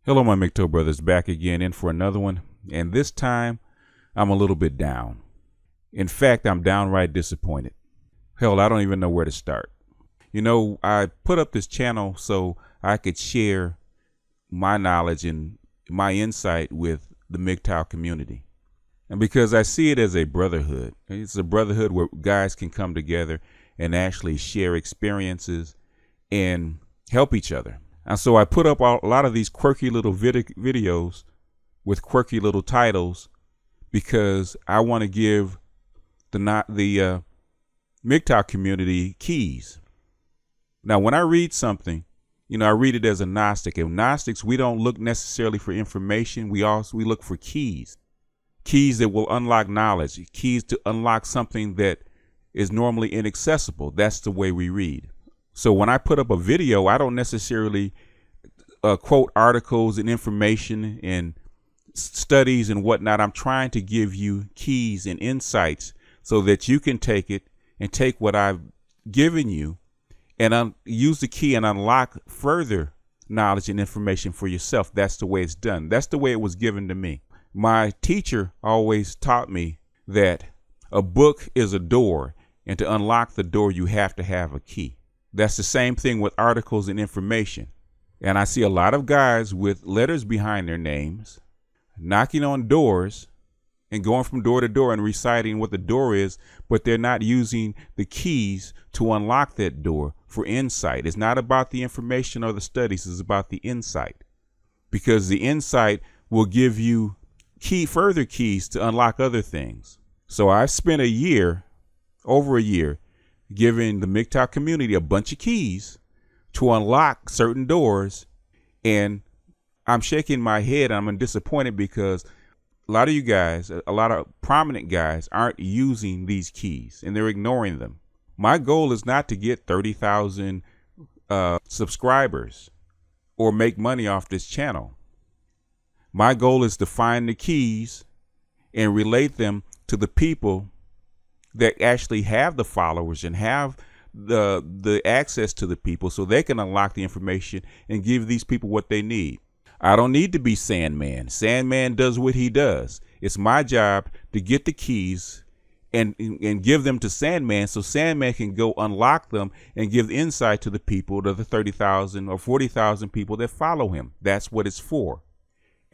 Hello, my MGTOW brothers, back again in for another one. And this time, I'm a little bit down. In fact, I'm downright disappointed. Hell, I don't even know where to start. You know, I put up this channel so I could share my knowledge and my insight with the MGTOW community. And because I see it as a brotherhood. It's a brotherhood where guys can come together and actually share experiences and help each other. And so I put up a lot of these quirky little videos with quirky little titles because I want to give the MGTOW community keys. Now, when I read something, you know, I read it as a Gnostic. And Gnostics, we don't look necessarily for information. We look for keys. Keys that will unlock knowledge. Keys to unlock something that is normally inaccessible. That's the way we read. So when I put up a video, I don't necessarily quote articles and information and studies and whatnot. I'm trying to give you keys and insights so that you can take it and take what I've given you and use the key and unlock further knowledge and information for yourself. That's the way it's done. That's the way it was given to me. My teacher always taught me that a book is a door, and to unlock the door, you have to have a key. That's the same thing with articles and information. And I see a lot of guys with letters behind their names knocking on doors and going from door to door and reciting what the door is, but they're not using the keys to unlock that door for insight. It's not about the information or the studies, it's about the insight. Because the insight will give you further keys to unlock other things. So I've spent over a year, giving the MGTOW community a bunch of keys to unlock certain doors, and I'm shaking my head and I'm disappointed because a lot of you guys, a lot of prominent guys aren't using these keys and they're ignoring them. My goal is not to get 30,000 subscribers or make money off this channel. My goal is to find the keys and relate them to the people that actually have the followers and have the access to the people so they can unlock the information and give these people what they need. I don't need to be Sandman. Sandman does what he does. It's my job to get the keys and give them to Sandman so Sandman can go unlock them and give insight to the people, to the 30,000 or 40,000 people that follow him. That's what it's for.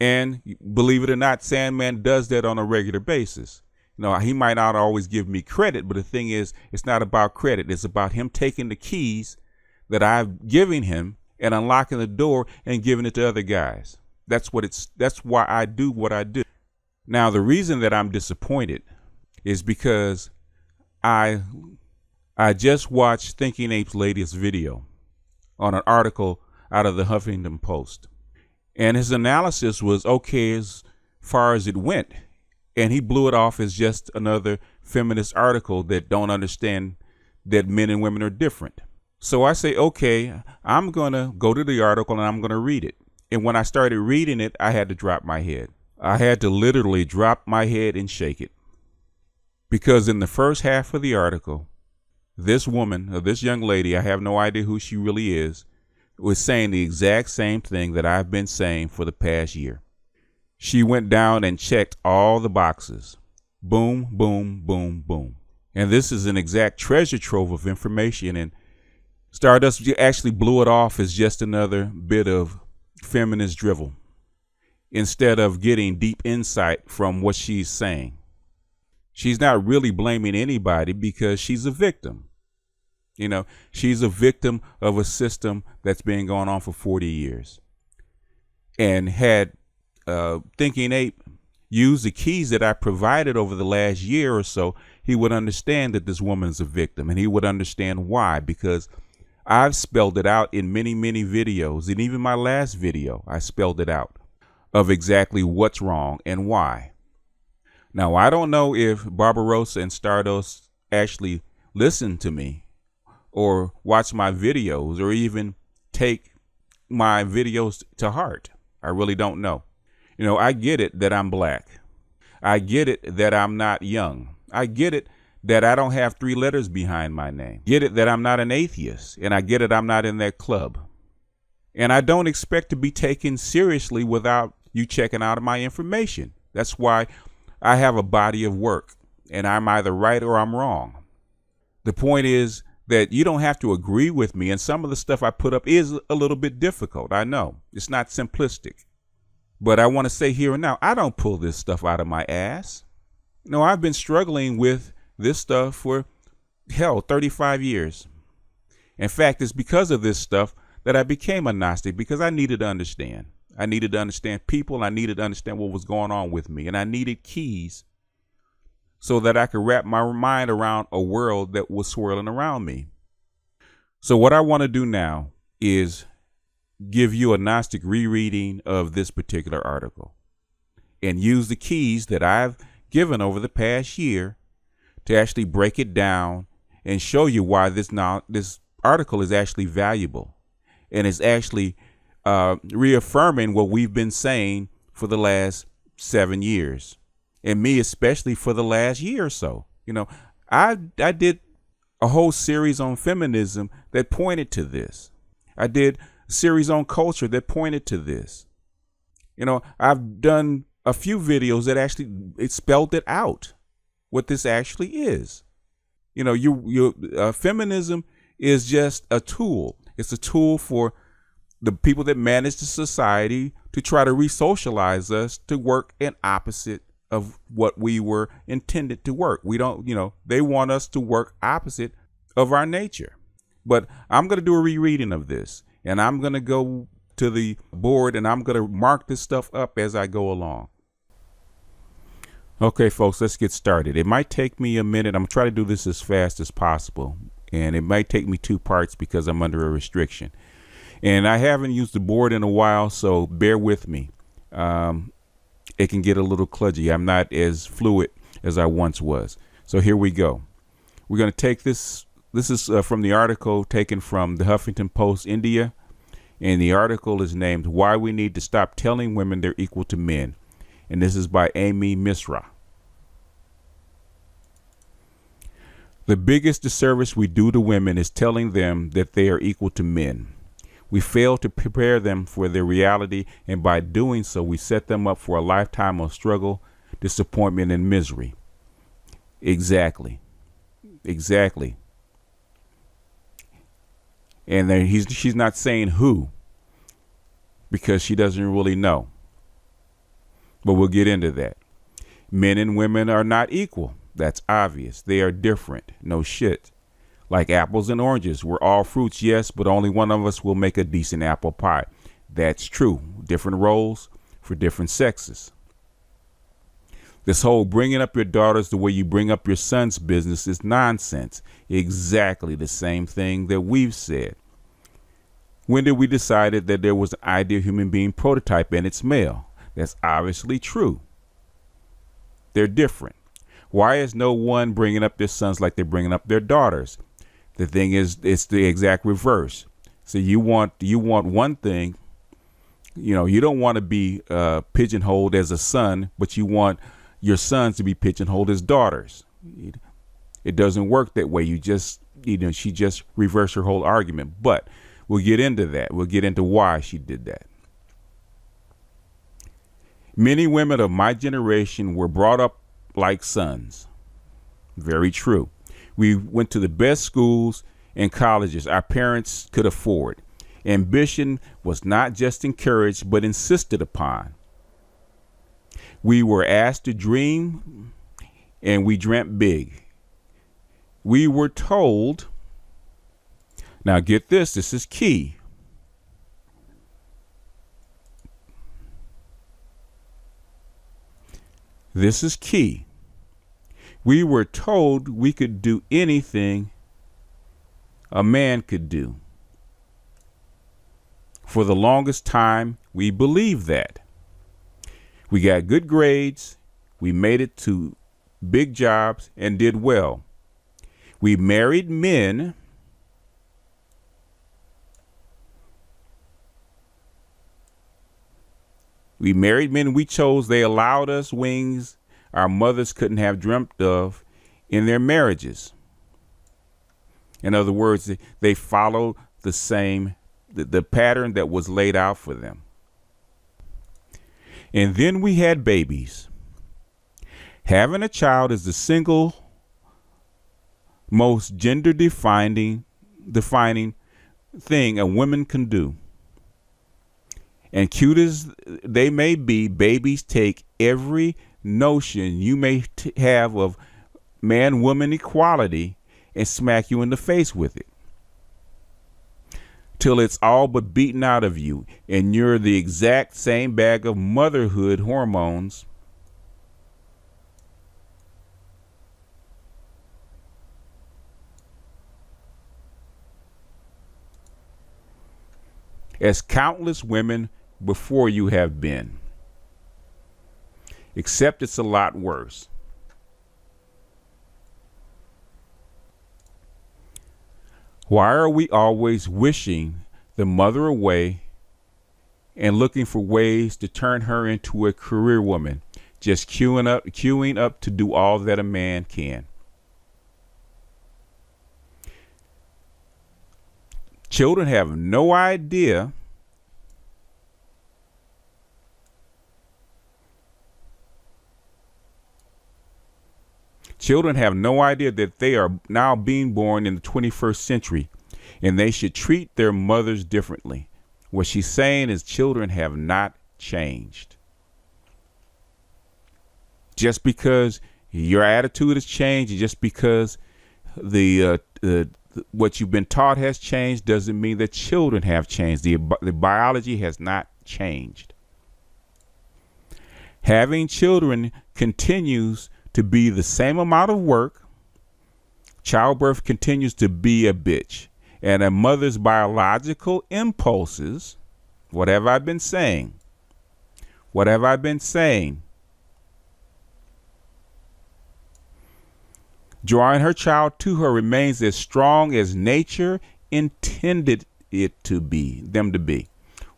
And believe it or not, Sandman does that on a regular basis. No, he might not always give me credit, but the thing is, it's not about credit. It's about him taking the keys that I've given him and unlocking the door and giving it to other guys. That's why I do what I do. Now, the reason that I'm disappointed is because I just watched Thinking Ape's latest video on an article out of the Huffington Post. And his analysis was okay as far as it went. And he blew it off as just another feminist article that don't understand that men and women are different. So I say, okay, I'm going to go to the article and I'm going to read it. And when I started reading it, I had to drop my head. I had to literally drop my head and shake it. Because in the first half of the article, this woman, or this young lady, I have no idea who she really is, was saying the exact same thing that I've been saying for the past year. She went down and checked all the boxes. Boom, boom, boom, boom. And this is an exact treasure trove of information. And Stardust actually blew it off as just another bit of feminist drivel instead of getting deep insight from what she's saying. She's not really blaming anybody because she's a victim. You know, she's a victim of a system that's been going on for 40 years. And had Thinking Ape used the keys that I provided over the last year or so, he would understand that this woman's a victim, and he would understand why, because I've spelled it out in many, many videos, and even my last video, I spelled it out of exactly what's wrong and why. Now, I don't know if Barbarossa and Stardust actually listen to me or watch my videos or even take my videos to heart. I really don't know. You know, I get it that I'm black. I get it that I'm not young. I get it that I don't have 3 letters behind my name. Get it that I'm not an atheist. And I get it I'm not in that club. And I don't expect to be taken seriously without you checking out my information. That's why I have a body of work, and I'm either right or I'm wrong. The point is that you don't have to agree with me, and some of the stuff I put up is a little bit difficult. I know it's not simplistic, but I want to say here and now, I don't pull this stuff out of my ass. No, I've been struggling with this stuff for 35 years. In fact, it's because of this stuff that I became a Gnostic, because I needed to understand. I needed to understand people. I needed to understand what was going on with me. And I needed keys so that I could wrap my mind around a world that was swirling around me. So what I want to do now is give you a Gnostic rereading of this particular article and use the keys that I've given over the past year to actually break it down and show you why this article is actually valuable and is actually reaffirming what we've been saying for the last 7 years, and me especially for the last year or so. You know, I did a whole series on feminism that pointed to this. I did a series on culture that pointed to this. You know, I've done a few videos that actually it spelled it out, what this actually is. You know, feminism is just a tool. It's a tool for the people that manage the society to try to re-socialize us to work in opposite of what we were intended to work. We don't, you know, they want us to work opposite of our nature. But I'm going to do a rereading of this, and I'm going to go to the board and I'm going to mark this stuff up as I go along. Okay, folks, let's get started. It might take me a minute. I'm trying to do this as fast as possible, and it might take me 2 parts because I'm under a restriction. And I haven't used the board in a while, so bear with me. It can get a little kludgy. I'm not as fluid as I once was. So here we go. We're going to take this. This is from the article taken from the Huffington Post, India. And the article is named "Why We Need to Stop Telling Women They're Equal to Men." And this is by Amy Misra. The biggest disservice we do to women is telling them that they are equal to men. We fail to prepare them for their reality, and by doing so, we set them up for a lifetime of struggle, disappointment, and misery. Exactly. Exactly. And then she's not saying who, because she doesn't really know. But we'll get into that. Men and women are not equal. That's obvious. They are different. No shit. Like apples and oranges. We're all fruits, yes, but only one of us will make a decent apple pie. That's true. Different roles for different sexes. This whole bringing up your daughters the way you bring up your sons business is nonsense. Exactly the same thing that we've said. When did we decide that there was an ideal human being prototype and it's male? That's obviously true. They're different. Why is no one bringing up their sons like they're bringing up their daughters? The thing is, it's the exact reverse. So you want one thing, you know, you don't want to be pigeonholed as a son, but you want your sons to be pigeonholed as daughters. It doesn't work that way. She just reversed her whole argument. But we'll get into that. We'll get into why she did that. Many women of my generation were brought up like sons. Very true. We went to the best schools and colleges our parents could afford. Ambition was not just encouraged, but insisted upon. We were asked to dream, and we dreamt big. We were told, now get this is key. This is key. We were told we could do anything a man could do. For the longest time, we believed that. We got good grades, we made it to big jobs and did well. We married men we chose. They allowed us wings our mothers couldn't have dreamt of in their marriages. In other words, they followed the same the pattern that was laid out for them. And then we had babies. Having a child is the single most gender defining thing a woman can do. And cute as they may be, babies take every notion you may have of man-woman equality and smack you in the face with it, till it's all but beaten out of you, and you're the exact same bag of motherhood hormones as countless women before you have been. Except it's a lot worse. Why are we always wishing the mother away and looking for ways to turn her into a career woman, just queuing up to do all that a man can? Children have no idea that they are now being born in the 21st century, and they should treat their mothers differently. What she's saying is children have not changed. Just because your attitude has changed, just because what you've been taught has changed, doesn't mean that children have changed. The biology has not changed. Having children continues to be the same amount of work. Childbirth continues to be a bitch. And a mother's biological impulses, what have I been saying? What have I been saying? Drawing her child to her remains as strong as nature intended them to be.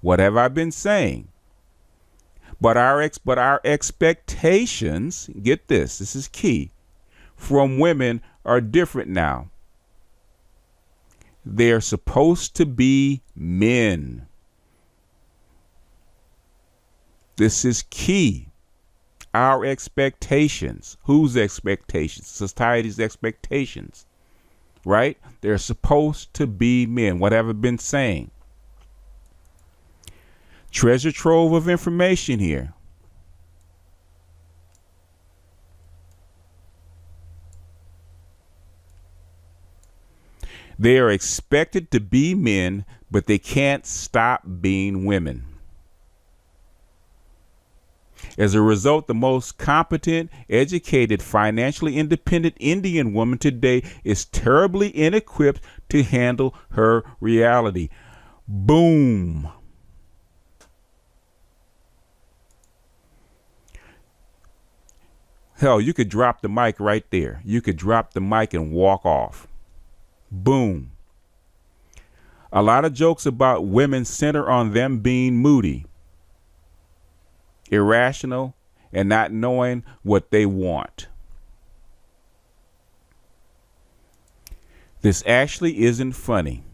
What have I been saying? But our expectations, get this is key, from women are different now. They're supposed to be men. This is key. Our expectations. Whose expectations? Society's expectations. Right? They're supposed to be men. What have I been saying? Treasure trove of information here. They are expected to be men, but they can't stop being women. As a result, the most competent, educated, financially independent Indian woman today is terribly inequipped to handle her reality. Boom. Hell, you could drop the mic right there. You could drop the mic and walk off. Boom. A lot of jokes about women center on them being moody, irrational, and not knowing what they want. This actually isn't funny.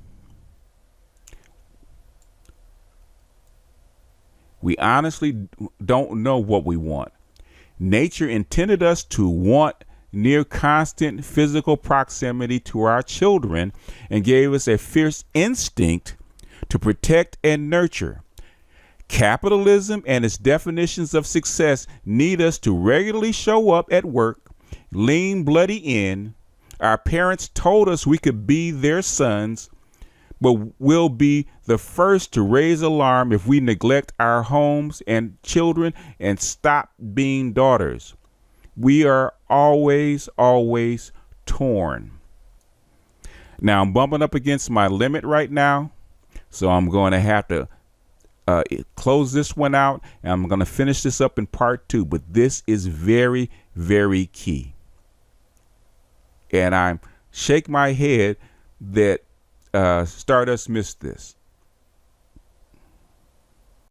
We honestly don't know what we want. Nature intended us to want near constant physical proximity to our children and gave us a fierce instinct to protect and nurture. Capitalism and its definitions of success need us to regularly show up at work, lean bloody in. Our parents told us we could be their sons, but we'll be the first to raise alarm if we neglect our homes and children and stop being daughters. We are always torn. Now I'm bumping up against my limit right now, so I'm going to have to close this one out, and I'm going to finish this up in part 2, but this is very, very key. And I shake my head that Stardust missed this.